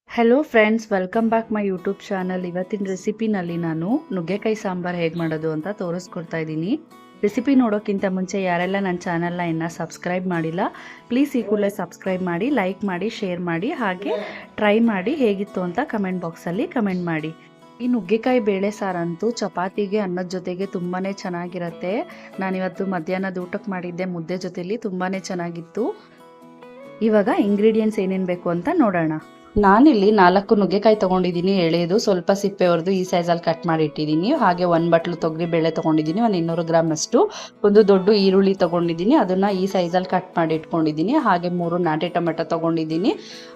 Hello friends, welcome back my YouTube channel. ಇವತ್ತಿನ ರೆಸಿಪಿನಲ್ಲಿ ನಾನು ನುಗ್ಗೆಕಾಯಿ ಸಾಂಬಾರು ಹೇಗೆ ಮಾಡೋದು ಅಂತ ತೋರಿಸ್ಕೊಡ್ತಾ ಇದ್ದೀನಿ. ರೆಸಿಪಿ ನೋಡೋಕ್ಕಿಂತ ಮುಂಚೆ ಯಾರೆಲ್ಲ ನನ್ನ ಚಾನಲ್ನ ಇನ್ನೂ ಸಬ್ಸ್ಕ್ರೈಬ್ ಮಾಡಿಲ್ಲ, ಪ್ಲೀಸ್ ಈ ಕೂಡಲೇ ಸಬ್ಸ್ಕ್ರೈಬ್ ಮಾಡಿ, ಲೈಕ್ ಮಾಡಿ, ಶೇರ್ ಮಾಡಿ, ಹಾಗೆ ಟ್ರೈ ಮಾಡಿ ಹೇಗಿತ್ತು ಅಂತ ಕಮೆಂಟ್ ಬಾಕ್ಸಲ್ಲಿ ಕಮೆಂಟ್ ಮಾಡಿ. ಈ ನುಗ್ಗೆಕಾಯಿ ಬೇಳೆ ಸಾರಂತೂ ಚಪಾತಿಗೆ ಅನ್ನದ ಜೊತೆಗೆ ತುಂಬಾ ಚೆನ್ನಾಗಿರುತ್ತೆ. ನಾನಿವತ್ತು ಮಧ್ಯಾಹ್ನದ ಊಟಕ್ಕೆ ಮಾಡಿದ್ದೆ ಮುದ್ದೆ ಜೊತೆಲಿ, ತುಂಬಾ ಚೆನ್ನಾಗಿತ್ತು. ಇವಾಗ ಇಂಗ್ರೀಡಿಯೆಂಟ್ಸ್ ಏನೇನು ಬೇಕು ಅಂತ ನೋಡೋಣ. ನಾನಿಲ್ಲಿ 4 ನುಗ್ಗೆಕಾಯಿ ತೊಗೊಂಡಿದ್ದೀನಿ. ಎಳೆದು ಸ್ವಲ್ಪ ಸಿಪ್ಪೆ ಹೊಡೆದು ಈ ಸೈಜಲ್ಲಿ ಕಟ್ ಮಾಡಿ ಇಟ್ಟಿದ್ದೀನಿ. ಹಾಗೆ 1 ಬಟ್ಲು ತೊಗರಿ ಬೇಳೆ ತೊಗೊಂಡಿದ್ದೀನಿ, ಒಂದು 200 ಗ್ರಾಮ್ ಅಷ್ಟು. ಒಂದು ದೊಡ್ಡ ಈರುಳ್ಳಿ ತೊಗೊಂಡಿದ್ದೀನಿ, ಅದನ್ನು ಈ ಸೈಜಲ್ಲಿ ಕಟ್ ಮಾಡಿ ಇಟ್ಕೊಂಡಿದ್ದೀನಿ. ಹಾಗೆ 3 ನಾಟಿ ಟೊಮೆಟೊ ತೊಗೊಂಡಿದ್ದೀನಿ.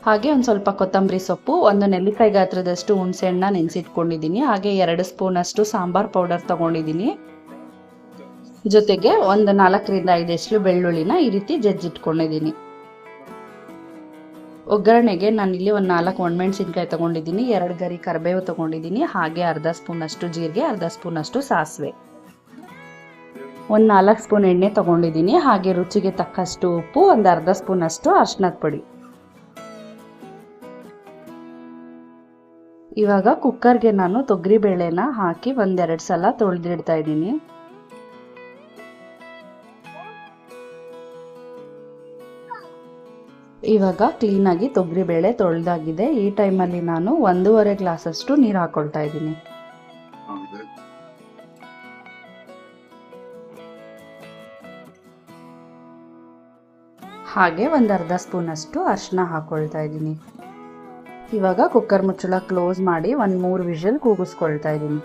ಹಾಗೆ ಒಂದು ಸ್ವಲ್ಪ ಕೊತ್ತಂಬರಿ ಸೊಪ್ಪು, ಒಂದು ನೆಲ್ಲಿಕಾಯಿ ಗಾತ್ರದಷ್ಟು ಹುಣಸೆ ಹಣ್ಣು ನೆನೆಸಿಟ್ಕೊಂಡಿದ್ದೀನಿ. ಹಾಗೆ 2 ಸ್ಪೂನಷ್ಟು ಸಾಂಬಾರ್ ಪೌಡರ್ ತೊಗೊಂಡಿದ್ದೀನಿ. ಜೊತೆಗೆ ಒಂದು 4 ರಿಂದ 5 ಎಸಳು ಬೆಳ್ಳುಳ್ಳಿನ ಈ ರೀತಿ ಜಜ್ಜಿಟ್ಕೊಂಡಿದ್ದೀನಿ. ಒಗ್ಗರಣೆಗೆ ನಾನಿಲ್ಲಿ ಒಂದು 4 ಒಣಮೆಣಸಿನ್ಕಾಯಿ ತೊಗೊಂಡಿದ್ದೀನಿ, 2 ಗರಿ ಕರಿಬೇವು ತೊಗೊಂಡಿದ್ದೀನಿ. ಹಾಗೆ ಅರ್ಧ ಸ್ಪೂನಷ್ಟು ಜೀರಿಗೆ, ಅರ್ಧ ಸ್ಪೂನಷ್ಟು ಸಾಸಿವೆ, ಒಂದು 4 ಸ್ಪೂನ್ ಎಣ್ಣೆ ತೊಗೊಂಡಿದ್ದೀನಿ. ಹಾಗೆ ರುಚಿಗೆ ತಕ್ಕಷ್ಟು ಉಪ್ಪು, ಒಂದು ಅರ್ಧ ಸ್ಪೂನಷ್ಟು ಅರಿಶಿನದ ಪುಡಿ. ಇವಾಗ ಕುಕ್ಕರ್ಗೆ ನಾನು ತೊಗರಿ ಬೇಳೆನ ಹಾಕಿ 1-2 ಸಲ ತೊಳೆದಿಡ್ತಾ ಇದ್ದೀನಿ. ಇವಾಗ ಕ್ಲೀನಾಗಿ ತೊಗರಿಬೇಳೆ ತೊಳೆದಾಗಿದೆ. ಈ ಟೈಮಲ್ಲಿ ನಾನು 1.5 ಗ್ಲಾಸಷ್ಟು ನೀರು ಹಾಕೊಳ್ತಾ ಇದ್ದೀನಿ. ಹಾಗೆ ಒಂದು ಅರ್ಧ ಸ್ಪೂನಷ್ಟು ಅರಿಶಿನ ಹಾಕೊಳ್ತಾ ಇದ್ದೀನಿ. ಇವಾಗ ಕುಕ್ಕರ್ ಮುಚ್ಚಳ ಕ್ಲೋಸ್ ಮಾಡಿ 1-3 ವಿಷಲ್ ಕೂಗಿಸ್ಕೊಳ್ತಾ ಇದ್ದೀನಿ.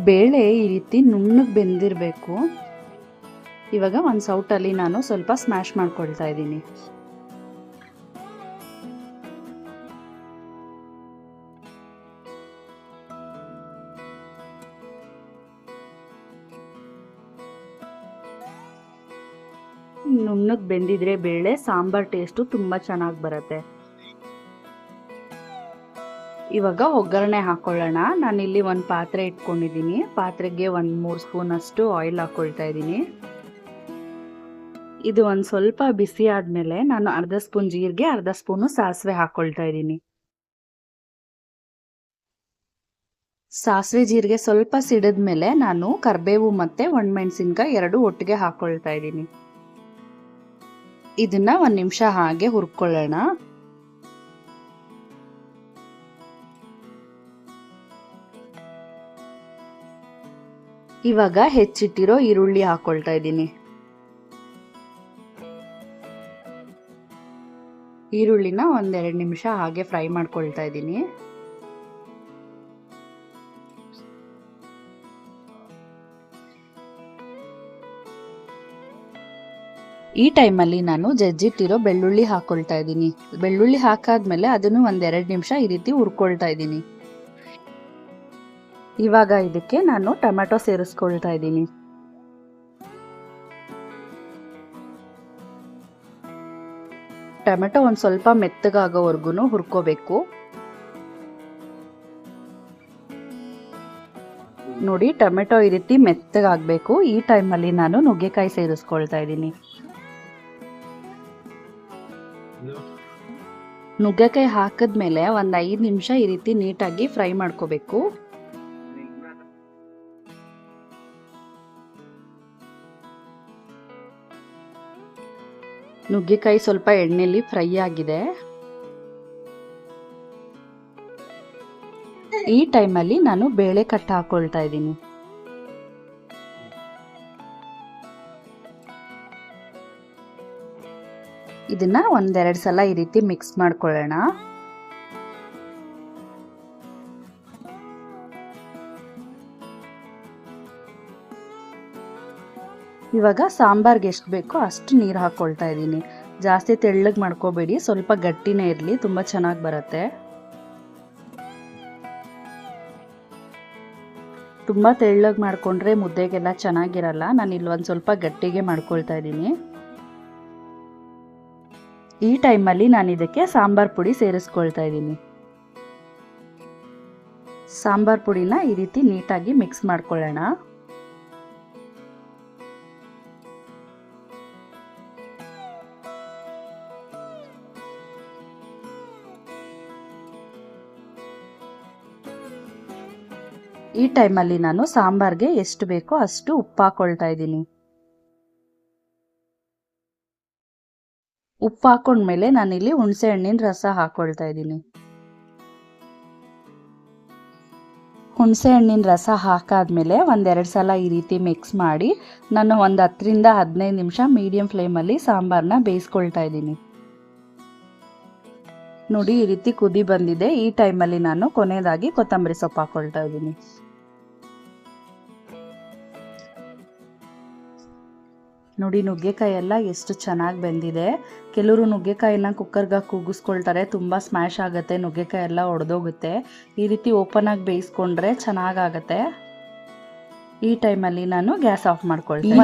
ಬೇಳೆ ಈ ರೀತಿ ನುಣ್ಣಗೆ ಬೆಂದಿರಬೇಕು. ಇವಾಗ ಒಂದು ಸೌಟಲ್ಲಿ ನಾನು ಸ್ವಲ್ಪ ಸ್ಮ್ಯಾಶ್ ಮಾಡ್ಕೊಳ್ತಾ ಇದ್ದೀನಿ. ನುಣ್ಣಗೆ ಬೆಂದಿದ್ರೆ ಬೇಳೆ ಸಾಂಬಾರ್ ಟೇಸ್ಟು ತುಂಬ ಚೆನ್ನಾಗಿ ಬರುತ್ತೆ. ಇವಾಗ ಒಗ್ಗರಣೆ ಹಾಕೊಳ್ಳೋಣ. ನಾನಿಲ್ಲಿ ಒಂದು ಪಾತ್ರೆ ಇಟ್ಕೊಂಡಿದ್ದೀನಿ. ಪಾತ್ರೆಗೆ 1-3 ಸ್ಪೂನಷ್ಟು ಆಯಿಲ್ ಹಾಕ್ಕೊಳ್ತಾ ಇದ್ದೀನಿ. ಇದು ಒಂದು ಸ್ವಲ್ಪ ಬಿಸಿ ಆದಮೇಲೆ ನಾನು ಅರ್ಧ ಸ್ಪೂನ್ ಜೀರಿಗೆ, ಅರ್ಧ ಸ್ಪೂನು ಸಾಸಿವೆ ಹಾಕ್ಕೊಳ್ತಾ ಇದ್ದೀನಿ. ಸಾಸಿವೆ ಜೀರಿಗೆ ಸ್ವಲ್ಪ ಸಿಡಿದ್ಮೇಲೆ ನಾನು ಕರಿಬೇವು ಮತ್ತು ಒಣಮೆಣಸಿನ್ಕಾಯಿ 2 ಒಟ್ಟಿಗೆ ಹಾಕ್ಕೊಳ್ತಾ ಇದ್ದೀನಿ. ಇದನ್ನ 1 ನಿಮಿಷ ಹಾಗೆ ಹುರ್ಕೊಳ್ಳೋಣ. ಇವಾಗ ಹೆಚ್ಚಿಟ್ಟಿರೋ ಈರುಳ್ಳಿ ಹಾಕೊಳ್ತಾ ಇದ್ದೀನಿ. ಈರುಳ್ಳಿನ 1-2 ನಿಮಿಷ ಹಾಗೆ ಫ್ರೈ ಮಾಡ್ಕೊಳ್ತಾ ಇದ್ದೀನಿ. ಈ ಟೈಮಲ್ಲಿ ನಾನು ಜಜ್ಜಿಟ್ಟಿರೋ ಬೆಳ್ಳುಳ್ಳಿ ಹಾಕೊಳ್ತಾ ಇದ್ದೀನಿ. ಬೆಳ್ಳುಳ್ಳಿ ಹಾಕಾದ್ಮೇಲೆ ಅದನ್ನು 1-2 ನಿಮಿಷ ಈ ರೀತಿ ಹುರ್ಕೊಳ್ತಾ ಇದ್ದೀನಿ. ಇವಾಗ ಇದಕ್ಕೆ ನಾನು ಟೊಮೆಟೊ ಸೇರಿಸ್ಕೊಳ್ತಾ ಇದ್ದೀನಿ. ಟೊಮೆಟೊ ಒಂದು ಸ್ವಲ್ಪ ಮೆತ್ತಗಾಗೋವರೆಗೂ ಹುರ್ಕೋಬೇಕು. ನೋಡಿ, ಟೊಮೆಟೊ ಈ ರೀತಿ ಮೆತ್ತಗಾಗಬೇಕು. ಈ ಟೈಮಲ್ಲಿ ನಾನು ನುಗ್ಗೆಕಾಯಿ ಸೇರಿಸ್ಕೊಳ್ತಾ ಇದ್ದೀನಿ. ನುಗ್ಗೆಕಾಯಿ ಹಾಕಿದ್ಮೇಲೆ ಒಂದು 5 ನಿಮಿಷ ಈ ರೀತಿ ನೀಟಾಗಿ ಫ್ರೈ ಮಾಡ್ಕೋಬೇಕು. ನುಗ್ಗೆಕಾಯಿ ಸ್ವಲ್ಪ ಎಣ್ಣೆಯಲ್ಲಿ ಫ್ರೈ ಆಗಿದೆ. ಈ ಟೈಮಲ್ಲಿ ನಾನು ಬೇಳೆ ಕಟ್ಟು ಹಾಕೊಳ್ತಾ ಇದ್ದೀನಿ. ಇದನ್ನ 1-2 ಸಲ ಈ ರೀತಿ ಮಿಕ್ಸ್ ಮಾಡ್ಕೊಳ್ಳೋಣ. ಇವಾಗ ಸಾಂಬಾರ್ಗೆ ಎಷ್ಟು ಬೇಕೋ ಅಷ್ಟು ನೀರು ಹಾಕ್ಕೊಳ್ತಾ ಇದ್ದೀನಿ. ಜಾಸ್ತಿ ತೆಳ್ಳಗೆ ಮಾಡ್ಕೋಬೇಡಿ, ಸ್ವಲ್ಪ ಗಟ್ಟಿನೇ ಇರಲಿ, ತುಂಬ ಚೆನ್ನಾಗಿ ಬರುತ್ತೆ. ತುಂಬ ತೆಳ್ಳಗೆ ಮಾಡಿಕೊಂಡ್ರೆ ಮುದ್ದೆಗೆಲ್ಲ ಚೆನ್ನಾಗಿರಲ್ಲ. ನಾನು ಇಲ್ಲಿ ಒಂದು ಸ್ವಲ್ಪ ಗಟ್ಟಿಗೆ ಮಾಡ್ಕೊಳ್ತಾ ಇದ್ದೀನಿ. ಈ ಟೈಮಲ್ಲಿ ನಾನು ಇದಕ್ಕೆ ಸಾಂಬಾರ್ ಪುಡಿ ಸೇರಿಸ್ಕೊಳ್ತಾ ಇದ್ದೀನಿ. ಸಾಂಬಾರ್ ಪುಡಿನ ಈ ರೀತಿ ನೀಟಾಗಿ ಮಿಕ್ಸ್ ಮಾಡ್ಕೊಳ್ಳೋಣ. ಈ ಟೈಮಲ್ಲಿ ನಾನು ಸಾಂಬಾರ್ಗೆ ಎಷ್ಟು ಬೇಕೋ ಅಷ್ಟು ಉಪ್ಪು ಹಾಕೊಳ್ತಾ ಇದ್ದೀನಿ. ಉಪ್ಪು ಹಾಕೊಂಡ್ಮೇಲೆ ನಾನಿಲ್ಲಿ ಹುಣಸೆ ಹಣ್ಣಿನ ರಸ ಹಾಕೊಳ್ತಾ ಇದ್ದೀನಿ. ಹುಣಸೆ ಹಣ್ಣಿನ ರಸ ಹಾಕಾದ್ಮೇಲೆ ಒಂದೆರಡು ಸಲ ಈ ರೀತಿ ಮಿಕ್ಸ್ ಮಾಡಿ ನಾನು ಒಂದು 10 ರಿಂದ 15 ನಿಮಿಷ ಮೀಡಿಯಂ ಫ್ಲೇಮಲ್ಲಿ ಸಾಂಬಾರನ್ನ ಬೇಯಿಸ್ಕೊಳ್ತಾ ಇದ್ದೀನಿ. ನೋಡಿ ಈ ರೀತಿ ಕುದಿ ಬಂದಿದೆ. ಈ ಟೈಮಲ್ಲಿ ನಾನು ಕೊನೆಯದಾಗಿ ಕೊತ್ತಂಬರಿ ಸೊಪ್ಪು ಹಾಕೊಳ್ತಾ ಇದ್ದೀನಿ. ನೋಡಿ ನುಗ್ಗೆಕಾಯಿ ಎಲ್ಲ ಎಷ್ಟು ಚೆನ್ನಾಗಿ ಬೆಂದಿದೆ. ಕೆಲವರು ನುಗ್ಗೆಕಾಯಿನ ಕುಕ್ಕರ್ಗೆ ಕೂಗಿಸ್ಕೊಳ್ತಾರೆ, ತುಂಬ ಸ್ಮ್ಯಾಶ್ ಆಗುತ್ತೆ, ನುಗ್ಗೆಕಾಯಿ ಎಲ್ಲ ಒಡೆದೋಗುತ್ತೆ. ಈ ರೀತಿ ಓಪನ್ ಆಗಿ ಬೇಯಿಸ್ಕೊಂಡ್ರೆ ಚೆನ್ನಾಗಾಗತ್ತೆ. ಈ ಟೈಮಲ್ಲಿ ನಾನು ಗ್ಯಾಸ್ ಆಫ್ ಮಾಡ್ಕೊಳ್ತೀನಿ.